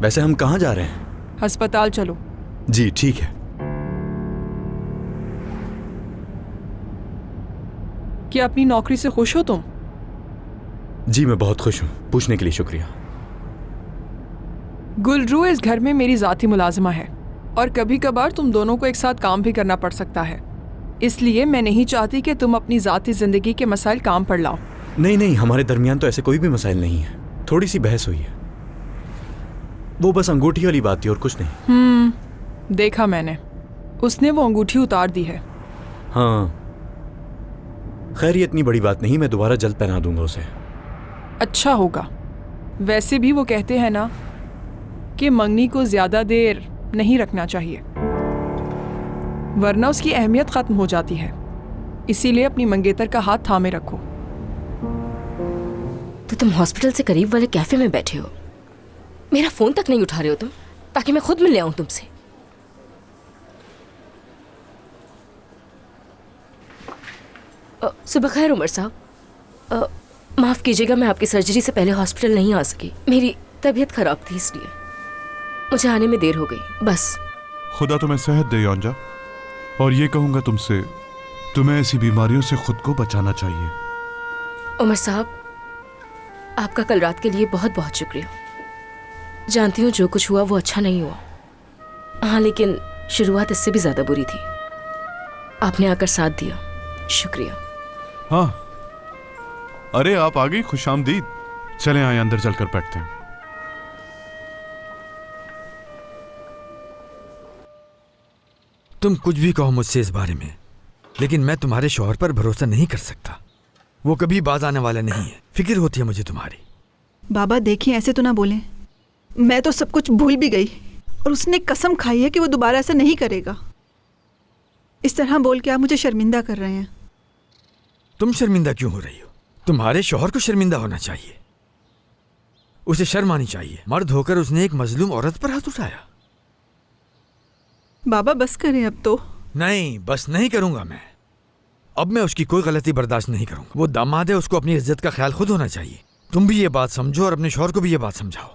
वैसे हम कहाँ जा रहे हैं? अस्पताल चलो। जी ठीक है। क्या अपनी नौकरी से खुश हो तुम? जी मैं बहुत खुश हूँ, पूछने के लिए शुक्रिया। गुलरू इस घर में मेरी ज़ाती मुलाजिमा है और कभी कभार तुम दोनों को एक साथ काम भी करना पड़ सकता है, इसलिए मैं नहीं चाहती कि तुम अपनी ज़ाती ज़िंदगी के मसाइल काम पर लाओ। नहीं नहीं, हमारे दरमियान तो ऐसे कोई भी मसाइल नहीं है। थोड़ी सी बहस हुई है, वो बस अंगूठी वाली बात थी और कुछ नहीं। देखा मैंने, उसने वो अंगूठी उतार दी है। हाँ खैर, ये इतनी बड़ी बात नहीं, मैं दोबारा जल्द पहना दूंगा उसे। अच्छा होगा। वैसे भी वो कहते हैं ना कि मंगनी को ज़्यादा देर नहीं रखना चाहिए, वरना उसकी अहमियत ख़त्म हो जाती है। इसीलिए अपनी मंगेतर का हाथ थामे रखो। तो तुम हॉस्पिटल से करीब वाले कैफे में बैठे हो, मेरा फोन तक नहीं उठा रहे हो तुम, ताकि मैं खुद मिल आऊं तुमसे। सुबह खैर उमर साहब, माफ कीजिएगा मैं आपकी सर्जरी से पहले हॉस्पिटल नहीं आ सकी। मेरी तबीयत खराब थी, इसलिए मुझे आने में देर हो गई। बस खुदा तुम्हें सेहत दे योंजा, और ये कहूंगा तुमसे, तुम्हें ऐसी बीमारियों से खुद को बचाना चाहिए। उमर साहब, आपका कल रात के लिए बहुत बहुत शुक्रिया। जानती हूँ जो कुछ हुआ वो अच्छा नहीं हुआ, हाँ, लेकिन शुरुआत इससे भी ज्यादा बुरी थी। आपने आकर साथ दिया, शुक्रिया। हाँ, अरे आप आ गई, खुशामदीद। चलें आए, अंदर चलकर बैठते हैं। तुम कुछ भी कहो मुझसे इस बारे में, लेकिन मैं तुम्हारे शौहर पर भरोसा नहीं कर सकता। वो कभी बाज आने वाला नहीं है। फिक्र होती है मुझे तुम्हारी। बाबा देखिए, ऐसे तो ना बोलें। मैं तो सब कुछ भूल भी गई और उसने कसम खाई है कि वो दोबारा ऐसा नहीं करेगा। इस तरह बोल के आप मुझे शर्मिंदा कर रहे हैं। तुम शर्मिंदा क्यों हो रही हो? तुम्हारे शौहर को शर्मिंदा होना चाहिए, उसे शर्म आनी चाहिए। मर्द होकर उसने एक मजलूम औरत पर हाथ उठाया। बाबा बस करें अब तो। नहीं, बस नहीं करूंगा मैं। अब मैं उसकी कोई गलती बर्दाश्त नहीं करूंगा। वो दामाद है, उसको अपनी इज्जत का ख्याल खुद होना चाहिए। तुम भी ये बात समझो और अपने शौहर को भी ये बात समझाओ।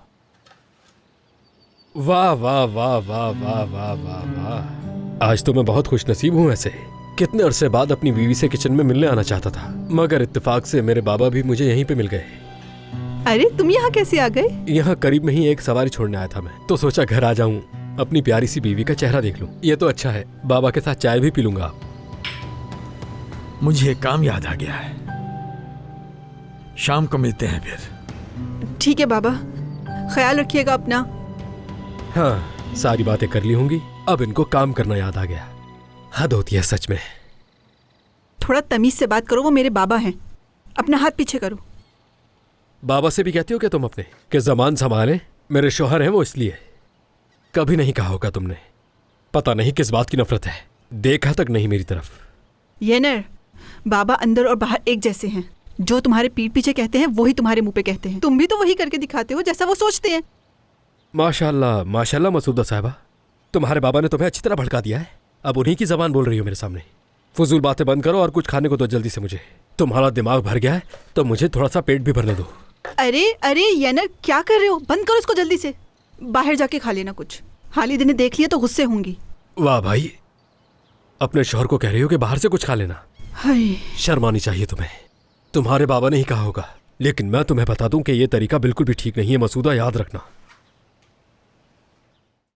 वाह वाह वाह वाह वाह वाह वाह वाह, आज तो मैं बहुत खुशनसीब हूँ। ऐसे कितने अरसे बाद अपनी बीवी से किचन में मिलने आना चाहता था, मगर इत्तेफाक से मेरे बाबा भी मुझे यहीं पे मिल गए। अरे तुम यहाँ कैसे आ गए? यहाँ करीब में ही एक सवारी छोड़ने आया था मैं, तो सोचा घर आ जाऊं, अपनी प्यारी सी बीवी का चेहरा देख लूं। ये तो अच्छा है, बाबा के साथ चाय भी पी लूंगा। मुझे एक काम याद आ गया है, शाम को मिलते हैं फिर। ठीक है बाबा, ख्याल रखिएगा अपना। हाँ, सारी बातें कर ली होंगी, अब इनको काम करना याद आ गया। हद होती है सच में। थोड़ा तमीज से बात करो, वो मेरे बाबा हैं। अपना हाथ पीछे करो। बाबा से भी कहती हो क्या तुम अपने कि जबान संभालें? मेरे शौहर हैं वो, इसलिए। कभी नहीं कहा होगा तुमने। पता नहीं किस बात की नफरत है, देखा तक नहीं मेरी तरफ। येनर, बाबा अंदर और बाहर एक जैसे हैं। जो तुम्हारे पीठ पीछे कहते हैं वही तुम्हारे मुंह पे कहते हैं। तुम भी तो वही करके दिखाते हो जैसा वो सोचते हैं। माशाल्लाह माशाल्लाह मसूदा साहिबा, तुम्हारे बाबा ने तुम्हें अच्छी तरह भड़का दिया है। अब उन्हीं की जबान बोल रही हो मेरे सामने। फजूल बातें बंद करो और कुछ खाने को दो जल्दी से मुझे। तुम्हारा दिमाग भर गया है तो मुझे थोड़ा सा पेट भी भरने दो। अरे अरे येनर, क्या कर रहे हो? बंद करो इसको जल्दी से। बाहर जाके खा लेना कुछ। हालिद ने देख लिया तो गुस्से होंगी। वाह भाई, अपने शौहर को कह रही हो कि बाहर से कुछ खा लेना। हाय, शर्म आनी चाहिए तुम्हें। तुम्हारे बाबा ने ही कहा होगा, लेकिन मैं तुम्हें बता दूं कि ये तरीका बिल्कुल भी ठीक नहीं है मसूदा, याद रखना।